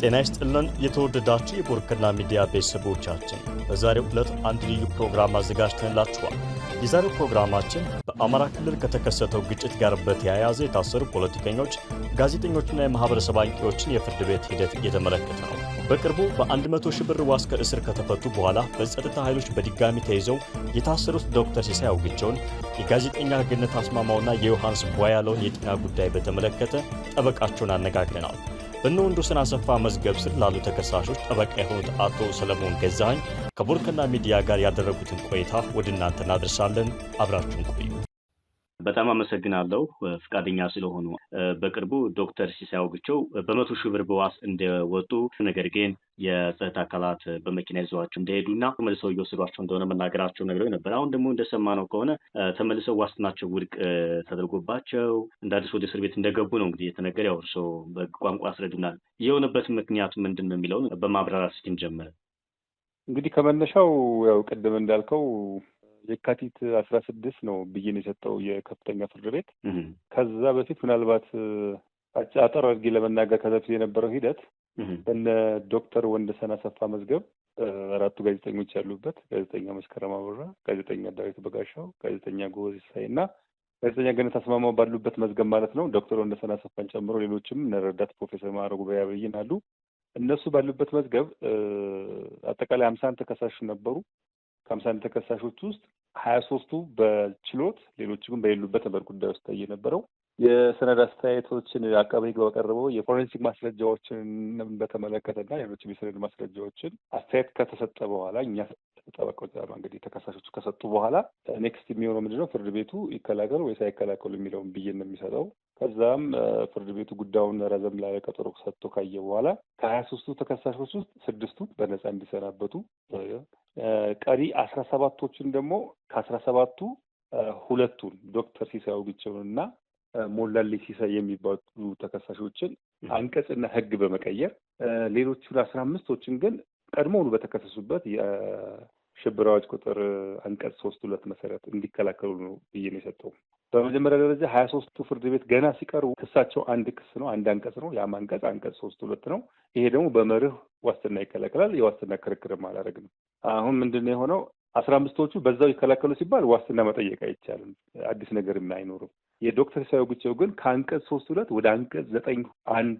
ጤና ይስጥልን የተወደዳችሁ የቦርከና ሚዲያ ቤተሰቦቻችን፣ በዛሬው ዕለት አንድ ልዩ ፕሮግራም አዘጋጅተንላችኋል። የዛሬው ፕሮግራማችን በአማራ ክልል ከተከሰተው ግጭት ጋር በተያያዘ የታሰሩ ፖለቲከኞች፣ ጋዜጠኞችና የማህበረሰብ አንቂዎችን የፍርድ ቤት ሂደት እየተመለከተ ነው። በቅርቡ በ100 ሺህ ብር ዋስ ከእስር ከተፈቱ በኋላ በጸጥታ ኃይሎች በድጋሚ ተይዘው የታሰሩት ዶክተር ሲሳይ አውግቸውን፣ የጋዜጠኛ ገነት አስማማውና የዮሐንስ ቧያለውን የጤና ጉዳይ በተመለከተ ጠበቃቸውን አነጋግረናል። በእነ ወንዶሰን አሰፋ መዝገብ ስር ላሉ ተከሳሾች ጠበቃ የሆኑት አቶ ሰለሞን ገዛኸኝ ከቦርከና ሚዲያ ጋር ያደረጉትን ቆይታ ወደ እናንተ እናደርሳለን። አብራችሁን ቆዩ። በጣም አመሰግናለሁ ፍቃደኛ ስለሆኑ። በቅርቡ ዶክተር ሲሳይ አውግቸው በ100 ሺህ ብር በዋስ እንደወጡ፣ ነገር ግን የጸጥታ አካላት በመኪና ይዘዋቸው እንደሄዱና ተመልሰው እየወሰዷቸው እንደሆነ መናገራቸው ነግረው ነበር። አሁን ደግሞ እንደሰማነው ከሆነ ተመልሰው ዋስትናቸው ውድቅ ተደርጎባቸው እንደ አዲስ ወደ እስር ቤት እንደገቡ ነው እንግዲህ የተነገረ። ያው እርስዎ በቋንቋ ያስረዱናል። የሆነበት ምክንያቱ ምንድን ነው የሚለውን በማብራራት ስንጀምር እንግዲህ ከመነሻው ያው ቅድም እንዳልከው የካቲት 16 ነው ብይን የሰጠው የከፍተኛ ፍርድ ቤት። ከዛ በፊት ምናልባት አጠር አድርጌ ለመናገር ከዛ በፊት የነበረው ሂደት እነ ዶክተር ወንዶሰን አሰፋ መዝገብ 4 ጋዜጠኞች ያሉበት፣ ጋዜጠኛ መስከረም አበራ፣ ጋዜጠኛ ዳዊት በጋሻው፣ ጋዜጠኛ ጎበዝ ሲሳይ እና ጋዜጠኛ ገነት አስማማው ባሉበት መዝገብ ማለት ነው። ዶክተር ወንዶሰን አሰፋን ጨምሮ ሌሎችም ረዳት ፕሮፌሰር ማዕረጉ በያበይን አሉ። እነሱ ባሉበት መዝገብ አጠቃላይ 51 ተከሳሽ ነበሩ። ከ51 ተከሳሾች ውስጥ 23ቱ በችሎት ሌሎቹ ግን በሌሉበት ነበር ጉዳይ ውስጥ የነበረው። የሰነድ አስተያየቶችን አቃቤ ሕግ ባቀረበው የፎሬንሲክ ማስረጃዎችን በተመለከተና ሌሎችም የሰነድ ማስረጃዎችን አስተያየት ከተሰጠ በኋላ እኛ ጠበቆች እንግዲህ ተከሳሾቹ ከሰጡ በኋላ ኔክስት የሚሆነው ምንድነው ፍርድ ቤቱ ይከላከሉ ወይስ አይከላከሉ የሚለውን ብይን ነው የሚሰጠው። ከዛም ፍርድ ቤቱ ጉዳዩን ረዘም ላለ ቀጠሮ ሰጥቶ ካየ በኋላ ከ23ቱ ተከሳሾች ውስጥ 6ቱ በነፃ እንዲሰናበቱ፣ ቀሪ 17ቶችን ደግሞ ከ17ቱ 2ቱን ዶክተር ሲሳይ አውግቸውንና ሞላልኝ ሲሳይ የሚባሉ ተከሳሾችን አንቀጽና ሕግ በመቀየር ሌሎቹን 15ቶችን ግን ቀድሞውኑ በተከሰሱበት የሽብር አዋጅ ቁጥር አንቀጽ 3(2) መሰረት እንዲከላከሉ ነው ብይን የሰጠው። በመጀመሪያ ደረጃ 23ቱ ፍርድ ቤት ገና ሲቀርቡ ክሳቸው አንድ ክስ ነው፣ አንድ አንቀጽ ነው። ያም አንቀጽ 3(2) ነው። ይሄ ደግሞ በመርህ ዋስትና ይከላከላል። የዋስትና ክርክርም አላደረግንም። አሁን ምንድን ነው የሆነው? 15ቶቹ በዛው ይከላከሉ ሲባል ዋስትና መጠየቅ አይቻልም፣ አዲስ ነገርም አይኖርም። የዶክተር ሲሳይ አውግቸው ግን ከአንቀጽ 3(2) ወደ አንቀጽ 9(1)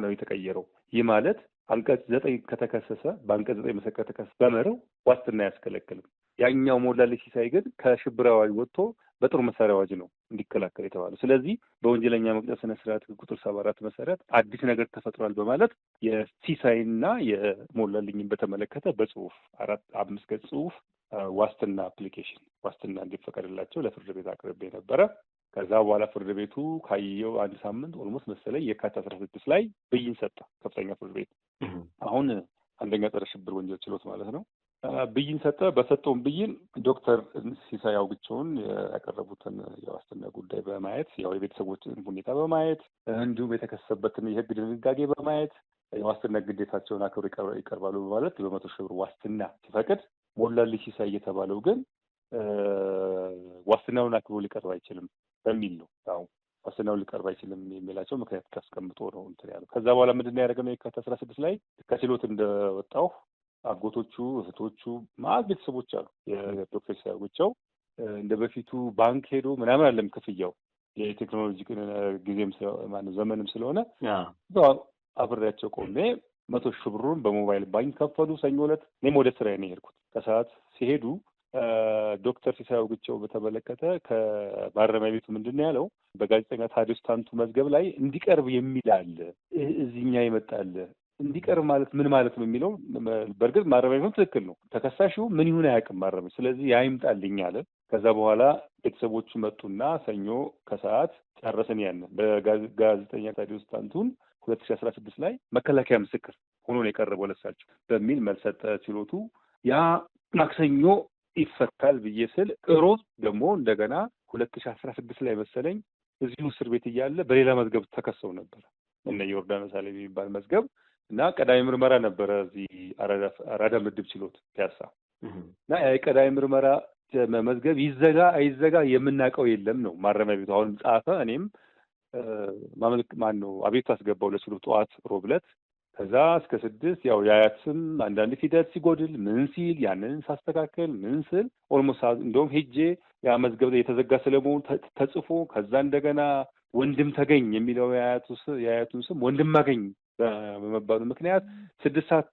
ነው የተቀየረው። ይህ ማለት አንቀጽ 9 ከተከሰሰ በአንቀጽ 9 መሰረት ከተከሰሰ በመርህ ዋስትና አያስከለክልም። ያኛው ሞላልኝ ሲሳይ ግን ከሽብር አዋጅ ወጥቶ በጦር መሳሪያ አዋጅ ነው እንዲከላከል የተባለው። ስለዚህ በወንጀለኛ መቅጫ ስነ ስርዓት ቁጥር 74 መሰረት አዲስ ነገር ተፈጥሯል በማለት የሲሳይና የሞላልኝን በተመለከተ በጽሁፍ 5 ገጽ ጽሁፍ ዋስትና አፕሊኬሽን ዋስትና እንዲፈቀድላቸው ለፍርድ ቤት አቅርቤ ነበረ። ከዛ በኋላ ፍርድ ቤቱ ካየው አንድ ሳምንት ኦልሞስት መሰለኝ የካቲት 16 ላይ ብይን ሰጠ። ከፍተኛ ፍርድ ቤት አሁን አንደኛ ጸረ ሽብር ወንጀል ችሎት ማለት ነው ብይን ሰጠ። በሰጠውን ብይን ዶክተር ሲሳይ አውግቸውን ያቀረቡትን የዋስትና ጉዳይ በማየት ያው የቤተሰቦችን ሁኔታ በማየት እንዲሁም የተከሰሰበትን የህግ ድንጋጌ በማየት የዋስትና ግዴታቸውን አክብረው ይቀርባሉ በማለት በ100 ሺህ ብር ዋስትና ሲፈቅድ፣ ሞላልኝ ሲሳይ የተባለው ግን ዋስትናውን አክብሮ ሊቀርብ አይችልም በሚል ነው። አሁን ዋስትናውን ሊቀርብ አይችልም የሚላቸው ምክንያት ታስቀምጦ ነው እንትን ያለው። ከዛ በኋላ ምንድን ነው ያደረገው? የካቲት 16 ላይ ከችሎት እንደወጣሁ አጎቶቹ፣ እህቶቹ ማለት ቤተሰቦች አሉ የዶክተር ሲሳይ አውግቸው እንደ በፊቱ ባንክ ሄዶ ምናምን አለም ክፍያው የቴክኖሎጂ ጊዜም ዘመንም ስለሆነ አብሬያቸው ቆሜ 100 ሺህ ብሩን በሞባይል ባንክ ከፈሉ። ሰኞ ዕለት እኔም ወደ ስራዬ ነው የሄድኩት። ከሰዓት ሲሄዱ ዶክተር ሲሳይ አውግቸው በተመለከተ ከማረሚያ ቤቱ ምንድን ነው ያለው? በጋዜጠኛ ታዲዮስ ታንቱ መዝገብ ላይ እንዲቀርብ የሚል አለ፣ እዚህኛ ይመጣል። እንዲቀርብ ማለት ምን ማለት ነው የሚለው በእርግጥ ማረሚያ ቤቱ ትክክል ነው። ተከሳሹ ምን ይሁን አያውቅም ማረሚያ፣ ስለዚህ ያይምጣልኝ አለ። ከዛ በኋላ ቤተሰቦቹ መጡና ሰኞ ከሰዓት ጨረስን። ያን በጋዜጠኛ ታዲዮስ ታንቱን 2016 ላይ መከላከያ ምስክር ሆኖ ነው የቀረበው ለሳቸው በሚል መልስ ሰጠ ችሎቱ። ያ ማክሰኞ ይፈታል ብዬ ስል ሮብ ደግሞ እንደገና 2016 ላይ መሰለኝ እዚሁ እስር ቤት እያለ በሌላ መዝገብ ተከሰው ነበር እነ ዮርዳኖስ አለ የሚባል መዝገብ እና ቀዳሚ ምርመራ ነበረ እዚህ አራዳ ምድብ ችሎት ፒያሳ እና የቀዳሚ ምርመራ መዝገብ ይዘጋ አይዘጋ የምናውቀው የለም ነው ማረሚያ ቤቱ አሁን ጻፈ። እኔም ማን ነው አቤቱ አስገባው ለችሎት ጠዋት ሮብ ዕለት ከዛ እስከ 6 ያው የአያት ስም አንዳንድ ፊደል ሲጎድል ምን ሲል ያንን ሳስተካከል ምን ስል ኦልሞስት እንደውም ሄጄ ያ መዝገብ የተዘጋ ስለመሆኑ ተጽፎ ከዛ እንደገና ወንድም ተገኝ የሚለው የአያቱን ስም ወንድም አገኝ በመባሉ ምክንያት 6 ሰዓት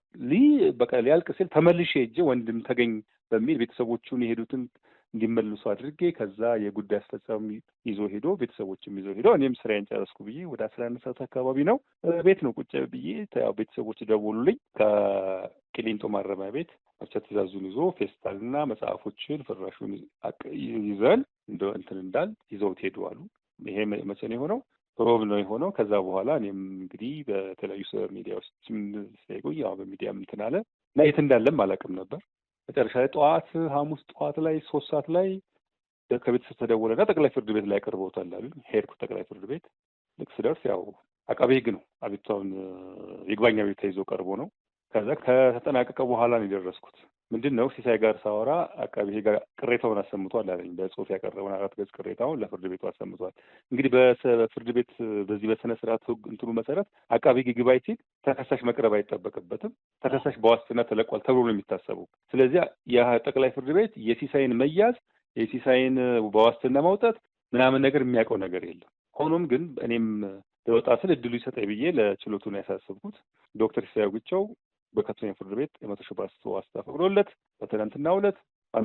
በቃ ሊያልቅ ሲል ተመልሼ ሄጄ ወንድም ተገኝ በሚል ቤተሰቦቹን የሄዱትን እንዲመልሱ አድርጌ ከዛ የጉዳይ አስፈጻሚ ይዞ ሄዶ ቤተሰቦችም ይዞ ሄዶ እኔም ስራዬን ጨረስኩ ብዬ ወደ 11 ሰዓት አካባቢ ነው ቤት ነው ቁጭ ብዬ ያው ቤተሰቦች ደውሉልኝ ከቅሊንጦ ማረሚያ ቤት አቻ ትእዛዙን ይዞ ፌስታልና መጽሐፎችን ፍራሹን ይዘን እንትን እንዳል ይዘውት ሄዱ አሉ። ይሄ መቼ ነው የሆነው? ሮብ ነው የሆነው። ከዛ በኋላ እኔም እንግዲህ በተለያዩ ሚዲያዎች ስለቆይ ያው በሚዲያም እንትን አለ እና የት እንዳለም አላውቅም ነበር። መጨረሻ ላይ ሐሙስ ጠዋት ላይ 3 ሰዓት ላይ ከቤተሰብ ተደወለና ጠቅላይ ፍርድ ቤት ላይ ቀርበውታል አሉኝ። ሄድኩ ጠቅላይ ፍርድ ቤት። ልክ ስደርስ ያው አቃቤ ሕግ ነው አቤቱታውን ይግባኝ አቤቱታ ይዞ ቀርቦ ነው። ከዛ ከተጠናቀቀ በኋላ ነው የደረስኩት። ምንድን ነው ሲሳይ ጋር ሳወራ አቃቤ ሕግ ቅሬታውን አሰምቷል አለኝ። በጽሁፍ ያቀረበውን 4 ገጽ ቅሬታውን ለፍርድ ቤቱ አሰምቷል። እንግዲህ በፍርድ ቤት በዚህ በስነ ስርዓት ሕግ እንትኑ መሰረት አቃቤ ሕግ ይግባኝ ሲል ተከሳሽ መቅረብ አይጠበቅበትም። ተከሳሽ በዋስትና ተለቋል ተብሎ ነው የሚታሰበው። ስለዚህ የጠቅላይ ፍርድ ቤት የሲሳይን መያዝ የሲሳይን በዋስትና ማውጣት ምናምን ነገር የሚያውቀው ነገር የለም። ሆኖም ግን እኔም ለወጣ ስል እድሉ ይሰጠኝ ብዬ ለችሎቱ ነው ያሳሰብኩት። ዶክተር ሲሳይ አውግቸው በከፍተኛ ፍርድ ቤት 100 ሺህ ብር ዋስ ተፈቅዶለት በትናንትናው ዕለት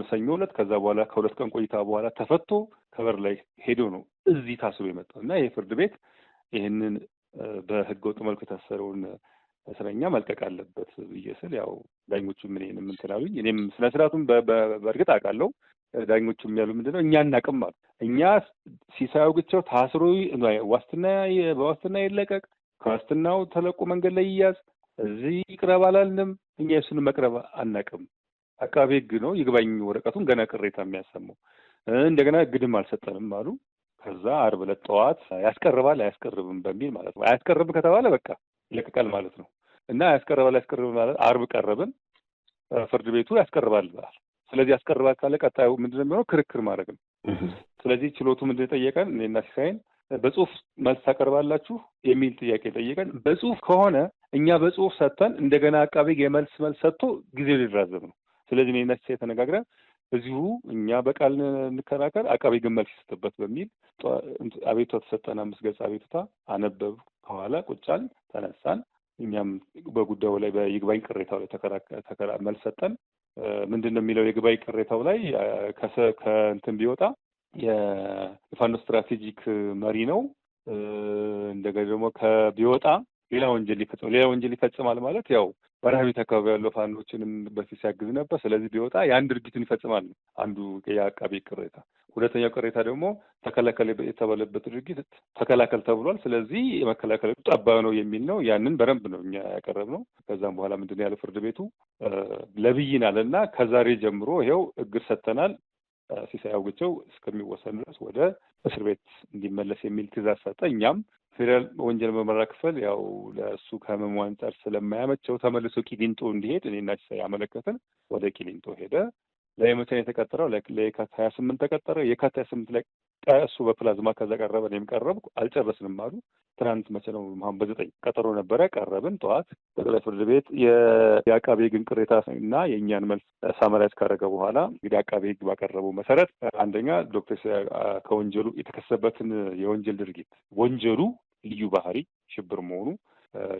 ሰኞ ዕለት ከዛ በኋላ ከ2 ቀን ቆይታ በኋላ ተፈቶ ከበር ላይ ሄዶ ነው እዚህ ታስሮ የመጣው እና ይሄ ፍርድ ቤት ይህንን በህገ ወጥ መልኩ የታሰረውን እስረኛ መልቀቅ አለበት ብዬ ስል ያው ዳኞቹ ምን እንትን አሉኝ። እኔም ስነ ስርዓቱን በእርግጥ አውቃለሁ። ዳኞቹ የሚያሉ ምንድነው እኛ እናቅም አሉ። እኛ ሲሳይ አውግቸው ታስሮ በዋስትና ይለቀቅ ከዋስትናው ተለቆ መንገድ ላይ ይያዝ እዚህ ይቅረብ አላልንም። እኛ የሱን መቅረብ አናቅም። አቃቤ ሕግ ነው ይግባኝ ወረቀቱን ገና ቅሬታ የሚያሰማው። እንደገና ግድም አልሰጠንም አሉ። ከዛ ዓርብ ዕለት ጠዋት ያስቀርባል አያስቀርብም በሚል ማለት ነው። አያስቀርብም ከተባለ በቃ ይለቀቃል ማለት ነው እና ያስቀርባል አያስቀርብም ማለት ዓርብ ቀረብን። ፍርድ ቤቱ ያስቀርባል ብሏል። ስለዚህ ያስቀርባል ካለ ቀጣዩ ምንድነው የሚሆነው? ክርክር ማድረግ ነው። ስለዚህ ችሎቱ ምንድን ጠየቀን? እኔና ሲሳይን በጽሁፍ መልስ ታቀርባላችሁ የሚል ጥያቄ ጠየቀን። በጽሁፍ ከሆነ እኛ በጽሁፍ ሰጥተን እንደገና አቃቤ የመልስ ሰጥቶ ጊዜው ሊራዘም ነው። ስለዚህ እኔና ሲሳይ ተነጋግረን እዚሁ እኛ በቃል እንከራከር፣ አቃቤ ግን መልስ ይሰጥበት በሚል አቤቱታ ተሰጠን። 5 ገጽ አቤቱታ አነበብ ከኋላ ቁጫል ተነሳን። እኛም በጉዳዩ ላይ በይግባኝ ቅሬታው ላይ መልስ ሰጠን። ምንድን ነው የሚለው የይግባኝ ቅሬታው ላይ ከእንትን ቢወጣ የፋኖ ስትራቴጂክ መሪ ነው። እንደገና ደግሞ ቢወጣ ሌላ ወንጀል ይፈጽማል ማለት ያው በረሃቤት አካባቢ ያለው ፋኖችንም በፊት ሲያግዝ ነበር። ስለዚህ ቢወጣ ያን ድርጊቱን ይፈጽማል አንዱ የአቃቤ ቅሬታ። ሁለተኛው ቅሬታ ደግሞ ተከላከል የተባለበት ድርጊት ተከላከል ተብሏል። ስለዚህ የመከላከል ጠባብ ነው የሚል ነው። ያንን በደንብ ነው እኛ ያቀረብነው። ከዛም በኋላ ምንድን ነው ያለ ፍርድ ቤቱ ለብይን አለና ከዛሬ ጀምሮ ይኸው እግር ሰጥተናል ሲሳይ አውግቸው እስከሚወሰን ድረስ ወደ እስር ቤት እንዲመለስ የሚል ትዕዛዝ ሰጠ። እኛም ፌዴራል ወንጀል ምርመራ ክፍል ያው ለእሱ ከህመሙ አንጻር ስለማያመቸው ተመልሶ ቂሊንጦ እንዲሄድ እኔና ሲሳይ ያመለከትን ወደ ቂሊንጦ ሄደ። ለመቼ ነው የተቀጠረው? ለየካቲት 28 ተቀጠረ። የካቲት 28 ላይ እሱ በፕላዝማ ከዛ ቀረበ፣ እኔም ቀረብኩ። አልጨረስንም አሉ። ትናንት መቼ ነው በ9 ቀጠሮ ነበረ። ቀረብን ጠዋት ጠቅላይ ፍርድ ቤት የአቃቤ ሕግን ቅሬታ እና የእኛን መልስ ሳመራይዝ ካደረገ በኋላ እንግዲህ አቃቤ ሕግ ባቀረበው መሰረት አንደኛ ዶክተር ከወንጀሉ የተከሰበትን የወንጀል ድርጊት ወንጀሉ ልዩ ባህሪ ሽብር መሆኑ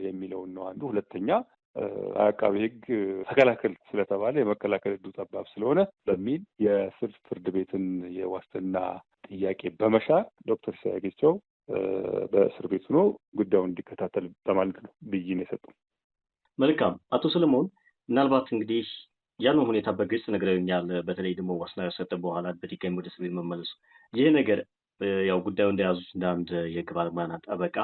የሚለውን ነው አንዱ። ሁለተኛ አቃቤ ሕግ ተከላከል ስለተባለ የመከላከል ዕድሉ ጠባብ ስለሆነ በሚል የስር ፍርድ ቤትን የዋስትና ጥያቄ በመሻር ዶክተር ሲሳይ አውግቸው በእስር ቤት ሆኖ ጉዳዩን እንዲከታተል በማለት ነው ብይን የሰጠው። መልካም አቶ ሰለሞን፣ ምናልባት እንግዲህ ያንን ሁኔታ በግልጽ ነግረውኛል። በተለይ ደግሞ ዋስትና ከሰጠ በኋላ በድጋሚ ወደ እስር ቤት መመለሱ ይህ ነገር ያው ጉዳዩ እንደያዙት እንደ አንድ የህግ ባለሙያና ጠበቃ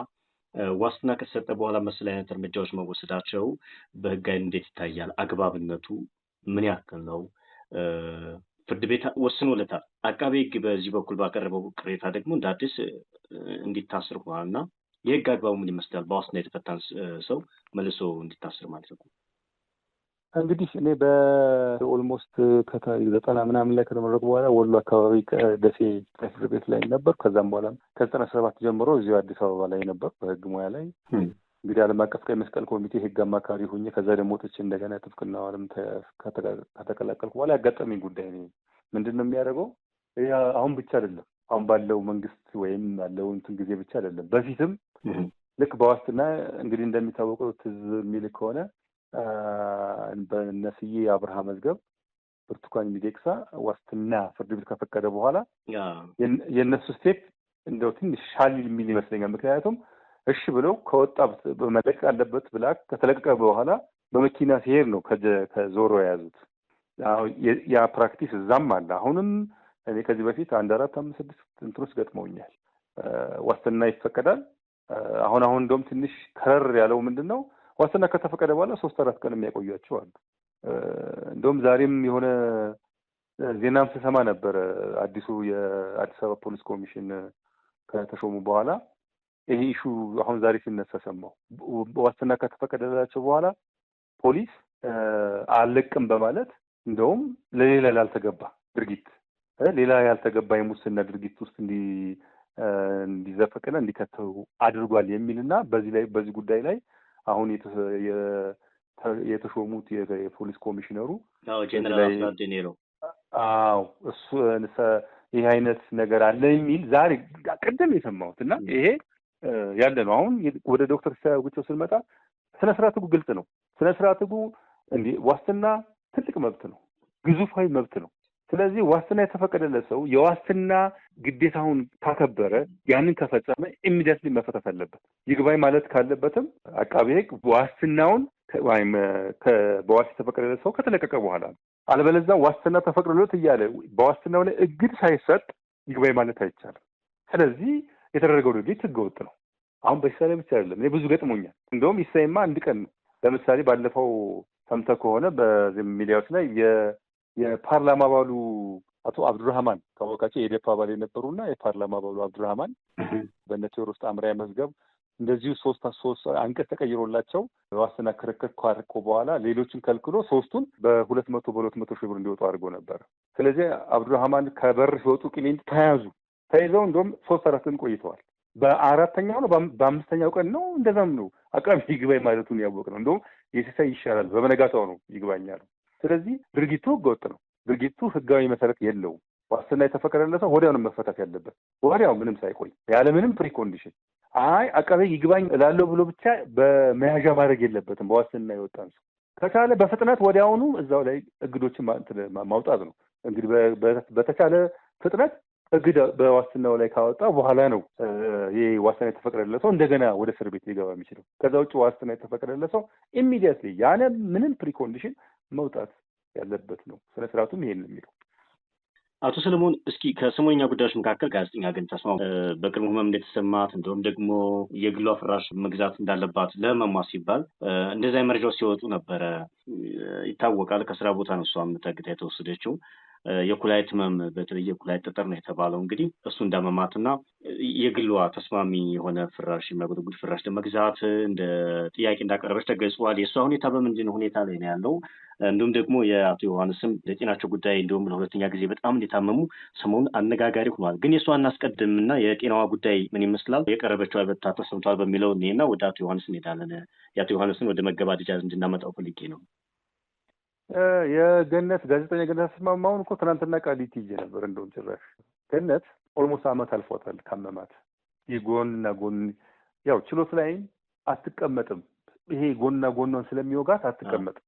ዋስትና ከተሰጠ በኋላ መሰል አይነት እርምጃዎች መወሰዳቸው በህጋዊ እንዴት ይታያል? አግባብነቱ ምን ያክል ነው? ፍርድ ቤት ወስኖለታል። አቃቤ ሕግ በዚህ በኩል ባቀረበው ቅሬታ ደግሞ እንደ አዲስ እንዲታስር ሆኗል እና የህግ አግባቡ ምን ይመስላል? በዋስትና የተፈታን ሰው መልሶ እንዲታስር ማለት ነው። እንግዲህ እኔ በኦልሞስት 90 ምናምን ላይ ከተመረቁ በኋላ ወሎ አካባቢ ደሴ ፍርድ ቤት ላይ ነበር። ከዛም በኋላ ከ97 ጀምሮ እዚሁ አዲስ አበባ ላይ ነበር በህግ ሙያ ላይ። እንግዲህ ዓለም አቀፍ ቀይ መስቀል ኮሚቴ ህግ አማካሪ ሆኜ ከዛ ደግሞ ወጥቼ እንደገና ጥብቅናውንም ከተቀላቀልኩ በኋላ ያጋጠመኝ ጉዳይ ነው። ምንድን ነው የሚያደርገው? ይህ አሁን ብቻ አይደለም፣ አሁን ባለው መንግስት ወይም ባለው እንትን ጊዜ ብቻ አይደለም። በፊትም ልክ በዋስትና እንግዲህ እንደሚታወቀው ትዝ የሚል ከሆነ በነስዬ አብርሃ መዝገብ ብርቱካን ሚደቅሳ ዋስትና ፍርድ ቤት ከፈቀደ በኋላ የእነሱ ስቴፕ እንደው ትንሽ ሻል የሚል ይመስለኛል። ምክንያቱም እሺ ብለው ከወጣ በመለቀቅ አለበት ብላ ከተለቀቀ በኋላ በመኪና ሲሄድ ነው ከዞሮ የያዙት። ያ ፕራክቲስ እዛም አለ። አሁንም እኔ ከዚህ በፊት 1 4 5 6 እንትኖች ገጥመውኛል። ዋስትና ይፈቀዳል። አሁን እንደውም ትንሽ ከረር ያለው ምንድነው ዋስትና ከተፈቀደ በኋላ 3-4 ቀን የሚያቆያቸው አሉ። እንደውም ዛሬም የሆነ ዜናም ስሰማ ነበረ አዲሱ የአዲስ አበባ ፖሊስ ኮሚሽን ከተሾሙ በኋላ ይሄ ኢሹ አሁን ዛሬ ሲነሳ ሰማሁ። ዋስትና ከተፈቀደላቸው በኋላ ፖሊስ አልለቅም በማለት እንደውም ለሌላ ላልተገባ ድርጊት ሌላ ያልተገባ የሙስና ድርጊት ውስጥ እንዲዘፈቅና እንዲከተው አድርጓል የሚልና በዚህ ጉዳይ ላይ አሁን የተሾሙት የፖሊስ ኮሚሽነሩ ጀነራል አስናደኔሮ እሱ ይሄ አይነት ነገር አለ የሚል ዛሬ ቀደም የሰማሁት እና ይሄ ያለ ነው። አሁን ወደ ዶክተር ሲሳይ ስንመጣ ስነ ስርዓቱ ግልጽ ነው። ስነ ስርዓቱ ዋስትና ትልቅ መብት ነው፣ ግዙፋዊ መብት ነው። ስለዚህ ዋስትና የተፈቀደለት ሰው የዋስትና ግዴታውን ካከበረ ያንን ከፈጸመ ኢሚዲየትሊ መፈታት አለበት። ይግባኝ ማለት ካለበትም አቃቤ ሕግ ዋስትናውን ወይም በዋስ የተፈቀደለት ሰው ከተለቀቀ በኋላ ነው። አለበለዚያ ዋስትና ተፈቅዶለት እያለ በዋስትናው ላይ እግድ ሳይሰጥ ይግባኝ ማለት አይቻልም። ስለዚህ የተደረገው ድርጊት ህገወጥ ነው። አሁን በኢሳይ ብቻ አይደለም፣ እኔ ብዙ ገጥሞኛል። እንደውም ኢሳይማ አንድ ቀን ነው። ለምሳሌ ባለፈው ሰምተህ ከሆነ በዚህ ሚዲያዎች ላይ የፓርላማ አባሉ አቶ አብዱራህማን ታወቃቸው የኢዴፓ አባል የነበሩና የፓርላማ አባሉ አብዱራህማን በእነ ቴዎድሮስ ጣምራያ መዝገብ እንደዚሁ 3 አንቀጽ ተቀይሮላቸው በዋስትና ክርክር ካርቆ በኋላ ሌሎችን ከልክሎ 3ቱን በ200 ሺህ ብር እንዲወጡ አድርጎ ነበር። ስለዚህ አብዱራህማን ከበር ሲወጡ ቂሊንጦ ተይዘው እንደውም 3-4 ቀን ቆይተዋል። በ4ኛው ነው በ5ኛው ቀን ነው እንደዛም ነው አቃቤ ይግባኝ ማለቱን ያወቅ ነው። እንደውም የሲሳይ ይሻላል በመነጋታው ነው ይግባኛል። ስለዚህ ድርጊቱ ህገወጥ ነው። ድርጊቱ ህጋዊ መሰረት የለውም። ዋስትና የተፈቀደለት ሰው ወዲያው ነው መፈታት ያለበት፣ ወዲያው ምንም ሳይቆይ ያለምንም ፕሪኮንዲሽን። አቃቤ ይግባኝ እላለሁ ብሎ ብቻ በመያዣ ማድረግ የለበትም። በዋስትና የወጣን ሰው ከቻለ በፍጥነት ወዲያውኑ እዛው ላይ እግዶችን ማውጣት ነው። እንግዲህ በተቻለ ፍጥነት እግድ በዋስትናው ላይ ካወጣ በኋላ ነው ይሄ ዋስትና የተፈቀደለት ሰው እንደገና ወደ እስር ቤት ሊገባ የሚችለው። ከዛ ውጭ ዋስትና የተፈቀደለት ሰው ኢሚዲየትሊ ያለ ምንም ፕሪኮንዲሽን መውጣት ያለበት ነው። ስነ ስርዓቱም ይሄን የሚለው። አቶ ሰለሞን እስኪ ከሰሞነኛ ጉዳዮች መካከል ጋዜጠኛ ገነት አስማው በቅርቡ ህመም እንደተሰማት እንዲሁም ደግሞ የግሏ ፍራሽ መግዛት እንዳለባት ለህመሟ ሲባል እንደዚያ መረጃዎች ሲወጡ ነበረ ይታወቃል። ከስራ ቦታ ነው እሷም ታግታ የተወሰደችው። የኩላሊት ህመም በተለይ የኩላሊት ጠጠር ነው የተባለው። እንግዲህ እሱ እንዳመማትና የግሏ ተስማሚ የሆነ ፍራሽ የሚያጎደጉድ ፍራሽ ለመግዛት እንደ ጥያቄ እንዳቀረበች ተገልጿል። የእሷ ሁኔታ በምንድን ሁኔታ ላይ ነው ያለው? እንዲሁም ደግሞ የአቶ ዮሐንስም ለጤናቸው ጉዳይ እንዲሁም ለሁለተኛ ጊዜ በጣም እንደታመሙ ሰሞኑን አነጋጋሪ ሆኗል። ግን የእሷ እናስቀድምና የጤናዋ ጉዳይ ምን ይመስላል? የቀረበችው አይበታ ተሰምቷል በሚለው እኔና ወደ አቶ ዮሐንስ እንሄዳለን። የአቶ ዮሐንስን ወደ መገባደጃ እንድናመጣው ፈልጌ ነው። የገነት ጋዜጠኛ ገነት አስማማውን እኮ ትናንትና ቃሊቲ ይዤ ነበር። እንደውም ጭራሽ ገነት ኦልሞስት ዓመት አልፎታል ካመማት። የጎንና ጎን ያው ችሎት ላይ አትቀመጥም። ይሄ ጎንና ጎኗን ስለሚወጋት አትቀመጥም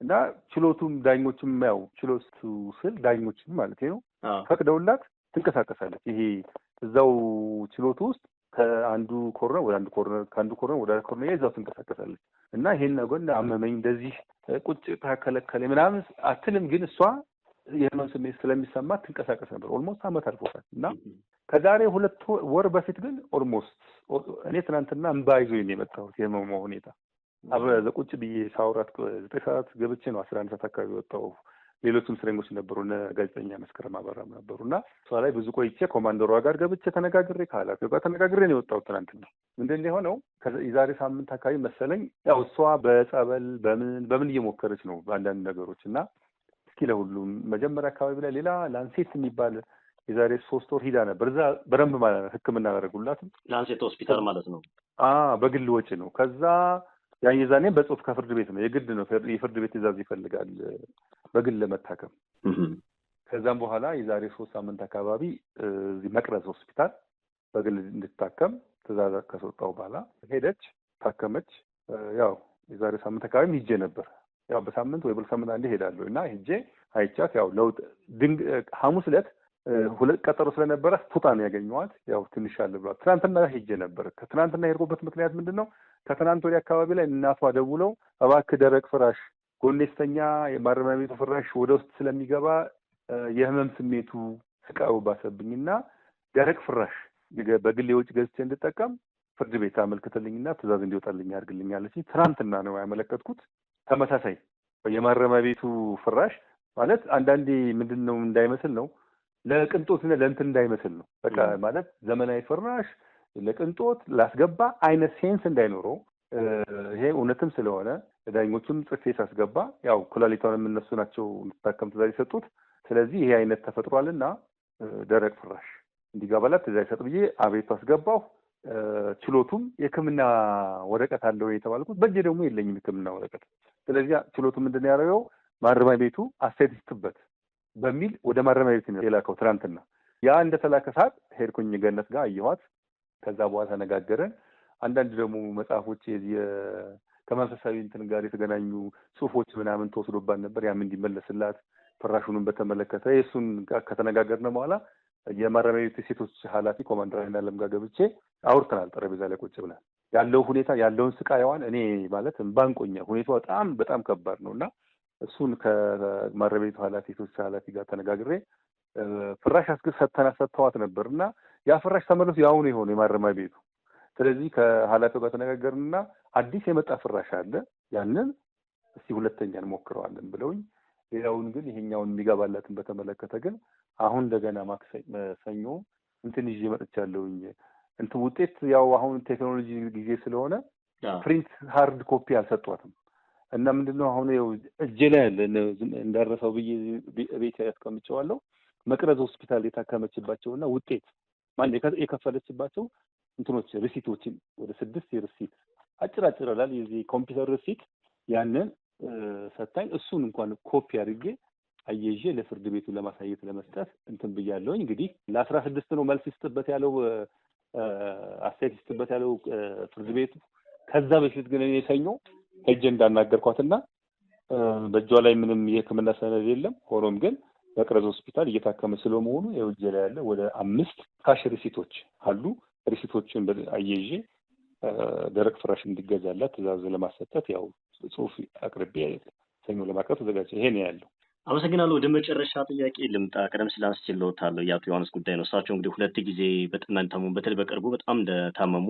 እና ችሎቱም ዳኞችም ያው ችሎቱ ስል ዳኞችም ማለት ነው ፈቅደውላት ትንቀሳቀሳለች። ይሄ እዛው ችሎቱ ውስጥ ከአንዱ ኮርነር ወደ አንዱ ኮርነር ከአንዱ ኮርነር ወደ አንዱ ኮርነር እዛው ትንቀሳቀሳለች እና ይሄን ጎን አመመኝ እንደዚህ ቁጭ ታከለከለ ምናምን አትልም። ግን እሷ የህመም ስሜት ስለሚሰማት ትንቀሳቀስ ነበር። ኦልሞስት ዓመት አልፎታል እና ከዛሬ 2 ወር በፊት ግን ኦልሞስት እኔ ትናንትና እንባ ይዞኝ ነው የመጣሁት። የህመሙ ሁኔታ ቁጭ ብዬ ሳውራት 9 ሰዓት ገብቼ ነው 11 ሰዓት አካባቢ ወጣሁ። ሌሎችም እስረኞች ነበሩ፣ እነ ጋዜጠኛ መስከረም አበራም ነበሩና እሷ ላይ ብዙ ቆይቼ ኮማንደሯ ጋር ገብቼ ተነጋግሬ ከኃላፊው ጋር ተነጋግሬ ነው የወጣሁት ትናንትና። ምንድን የሆነው የዛሬ ሳምንት አካባቢ መሰለኝ ያው እሷ በጸበል በምን እየሞከረች ነው በአንዳንድ ነገሮች እና እስኪ ለሁሉም መጀመሪያ አካባቢ ላይ ሌላ ላንሴት የሚባል የዛሬ 3 ወር ሂዳ ነበር። እዛ በደንብ ማለት ሕክምና ያደረጉላትም ላንሴት ሆስፒታል ማለት ነው። በግል ወጪ ነው። ከዛ ያን የዛኔ በጽሁፍ ከፍርድ ቤት ነው የግድ ነው የፍርድ ቤት ትዕዛዝ ይፈልጋል በግል ለመታከም። ከዛም በኋላ የዛሬ 3 ሳምንት አካባቢ እዚህ መቅረዝ ሆስፒታል በግል እንድታከም ትዕዛዝ ከሰጠው በኋላ ሄደች፣ ታከመች። ያው የዛሬ ሳምንት አካባቢ ሄጄ ነበር። ያው በሳምንት ወይ በሳምንት አንዴ ሄዳለሁ እና ሄጄ አይቻት ያው ለውጥ ሐሙስ ዕለት 2 ቀጠሮ ስለነበረ ፎታ ነው ያገኘኋት። ያው ትንሽ አለ ብሏት ትናንትና ሄጄ ነበር። ከትናንትና የሄድኩበት ምክንያት ምንድነው? ከትናንት ወዲያ አካባቢ ላይ እናቷ ደውለው እባክህ ደረቅ ፍራሽ ጎኔስተኛ የማረሚያ ቤቱ ፍራሽ ወደ ውስጥ ስለሚገባ የህመም ስሜቱ ስቃዩ ባሰብኝና ደረቅ ፍራሽ በግሌ ወጪ ገዝቼ እንድጠቀም ፍርድ ቤት አመልክተልኝና ትዕዛዝ እንዲወጣልኝ አድርግልኝ አለች። ትናንትና ነው ያመለከትኩት። ተመሳሳይ የማረሚያ ቤቱ ፍራሽ ማለት አንዳንዴ ምንድነው እንዳይመስል ነው ለቅንጦትና ለእንትን እንዳይመስል ነው። በቃ ማለት ዘመናዊ ፍራሽ ለቅንጦት ላስገባ አይነት ሴንስ እንዳይኖረው ይሄ እውነትም ስለሆነ ዳኞቹም ጽፌ ሳስገባ ያው ኩላሊቷንም እነሱ ናቸው እንድታከም ትዕዛዝ የሰጡት። ስለዚህ ይሄ አይነት ተፈጥሯልና ደረቅ ፍራሽ እንዲገባላት ትዕዛዝ ሰጥ ብዬ አቤቱ አስገባሁ። ችሎቱም የሕክምና ወረቀት አለው የተባልኩት በእጄ ደግሞ የለኝም ሕክምና ወረቀት። ስለዚህ ችሎቱ ምንድን ያደረገው ማረሚያ ቤቱ አስተያየት ይስጥበት በሚል ወደ ማረሚያ ቤት ነው የላከው ትናንትና። ያ እንደተላከ ሰዓት ሄድኩኝ ገነት ጋር አየኋት። ከዛ በኋላ ተነጋገረን። አንዳንድ ደግሞ መጽሐፎች ከመንፈሳዊ እንትን ጋር የተገናኙ ጽሁፎች ምናምን ተወስዶባት ነበር። ያም እንዲመለስላት ፍራሹንም በተመለከተ የእሱን ከተነጋገርን በኋላ የማረሚያ ቤት ሴቶች ኃላፊ ኮማንደር አይናለም ጋር ገብቼ አውርተናል። ጠረጴዛ ላይ ቁጭ ብለን ያለው ሁኔታ ያለውን ስቃይዋን እኔ ማለት ባንቆኛ ሁኔታው በጣም ከባድ ነው እና እሱን ከማረሚያ ቤቱ ሴቶች ኃላፊ ጋር ተነጋግሬ ፍራሽ ሰጥተዋት ነበር እና ያ ፍራሽ ተመለሱ ያው ነው የሆነው የማረሚያ ቤቱ። ስለዚህ ከኃላፊው ጋር ተነጋገርንና አዲስ የመጣ ፍራሽ አለ ያንን እስቲ ሁለተኛ እንሞክረዋለን ብለውኝ፣ ሌላውን ግን ይሄኛውን የሚገባላትን በተመለከተ ግን አሁን እንደገና ሰኞ እንትን ይዤ መጥቻለሁኝ። እንትን ውጤት ያው አሁን ቴክኖሎጂ ጊዜ ስለሆነ ፕሪንት ሃርድ ኮፒ አልሰጧትም እና ምንድነው አሁን እጄ ላይ ያለ እንዳረሰው ብዬ ቤት ያስቀምጨዋለሁ። መቅረዝ ሆስፒታል የታከመችባቸውና ውጤት የከፈለችባቸው እንትኖች ሪሲቶችን ወደ 6 የሪሲት አጭር ይላል የዚህ ኮምፒውተር ሪሲት ያንን ሰጣኝ። እሱን እንኳን ኮፒ አድርጌ አየዤ ለፍርድ ቤቱ ለማሳየት ለመስጠት እንትን ብያለሁኝ። እንግዲህ ለ16 ነው መልስ ይስጥበት ያለው አስተያየት ይስጥበት ያለው ፍርድ ቤቱ። ከዛ በፊት ግን እኔ ሰኞ ሄጄ እንዳናገርኳትና በእጇ ላይ ምንም የሕክምና ሰነድ የለም። ሆኖም ግን መቅረዝ ሆስፒታል እየታከመ ስለመሆኑ የውጄ ላይ ያለ ወደ 5 ካሽ ሪሲቶች አሉ። ሪሲቶችን አየዤ ደረቅ ፍራሽ እንዲገዛላት ትዕዛዝ ለማሰጠት ያው ጽሁፍ አቅርቤ ሰኞ ለማቅረብ ተዘጋጀ። ይሄ ነው ያለው። አመሰግናለሁ። ወደ መጨረሻ ጥያቄ ልምጣ። ቀደም ሲል አንስቼልዎታለሁ የአቶ ዮሐንስ ጉዳይ ነው። እሳቸው እንግዲህ 2 ጊዜ በጠና እንደታመሙ በተለይ በቅርቡ በጣም እንደታመሙ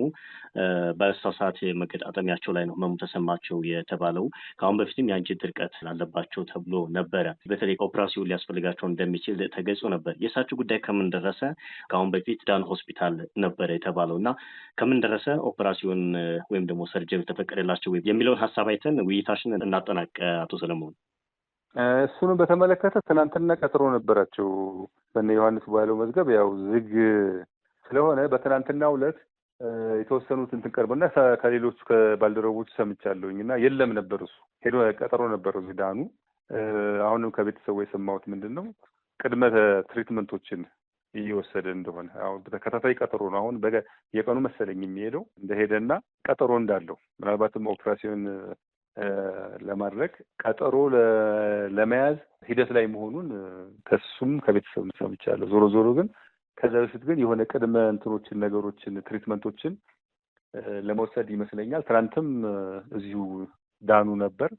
በሳሳት መገጣጠሚያቸው ላይ ነው ህመሙ ተሰማቸው የተባለው። ከአሁን በፊትም የአንጀት ድርቀት አለባቸው ተብሎ ነበረ። በተለይ ኦፕራሲዮን ሊያስፈልጋቸው እንደሚችል ተገልጾ ነበር። የእሳቸው ጉዳይ ከምን ደረሰ? ከአሁን በፊት ዳን ሆስፒታል ነበረ የተባለው እና ከምን ደረሰ? ኦፕራሲዮን ወይም ደግሞ ሰርጀሪ ተፈቀደላቸው የሚለውን ሀሳብ አይተን ውይይታችን እናጠናቀ። አቶ ሰለሞን እሱንም በተመለከተ ትናንትና ቀጠሮ ነበራቸው በእነ ዮሐንስ ባለው መዝገብ ያው ዝግ ስለሆነ በትናንትናው ዕለት የተወሰኑት እንትን ቀርበና ከሌሎቹ ከባልደረቦቹ ሰምቻለሁኝ እና የለም ነበር እሱ ሄዶ ቀጠሮ ነበረው ዳኑ። አሁንም ከቤተሰቡ የሰማሁት ምንድን ነው ቅድመ ትሪትመንቶችን እየወሰደ እንደሆነ አሁን በተከታታይ ቀጠሮ ነው። አሁን የቀኑ መሰለኝ የሚሄደው እንደሄደና ቀጠሮ እንዳለው ምናልባትም ኦፕራሲዮን ለማድረግ ቀጠሮ ለመያዝ ሂደት ላይ መሆኑን ከሱም ከቤተሰብ ሰምቻለሁ። ዞሮ ግን ከዛ በፊት ግን የሆነ ቅድመ እንትኖችን ነገሮችን ትሪትመንቶችን ለመውሰድ ይመስለኛል። ትናንትም እዚሁ ዳኑ ነበር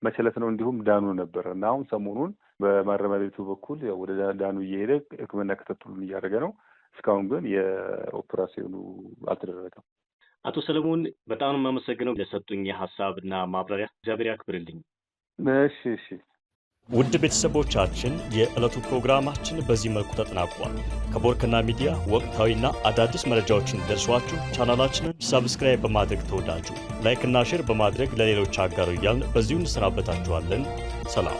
መቸለት ነው እንዲሁም ዳኑ ነበር እና አሁን ሰሞኑን በማረሚያ ቤቱ በኩል ወደ ዳኑ እየሄደ ሕክምና ክትትሉን እያደረገ ነው። እስካሁን ግን የኦፕራሲዮኑ አልተደረገም። አቶ ሰለሞን በጣም የማመሰግነው ለሰጡኝ ሀሳብና ማብራሪያ እግዚአብሔር ያክብርልኝ። እሺ። ውድ ቤተሰቦቻችን የዕለቱ ፕሮግራማችን በዚህ መልኩ ተጠናቋል። ከቦርከና ሚዲያ ወቅታዊና አዳዲስ መረጃዎችን ደርሷችሁ ቻናላችንን ሰብስክራይብ በማድረግ ተወዳጁ። ላይክና ሼር በማድረግ ለሌሎች አጋሩ እያልን በዚሁ እንሰናበታችኋለን። ሰላም።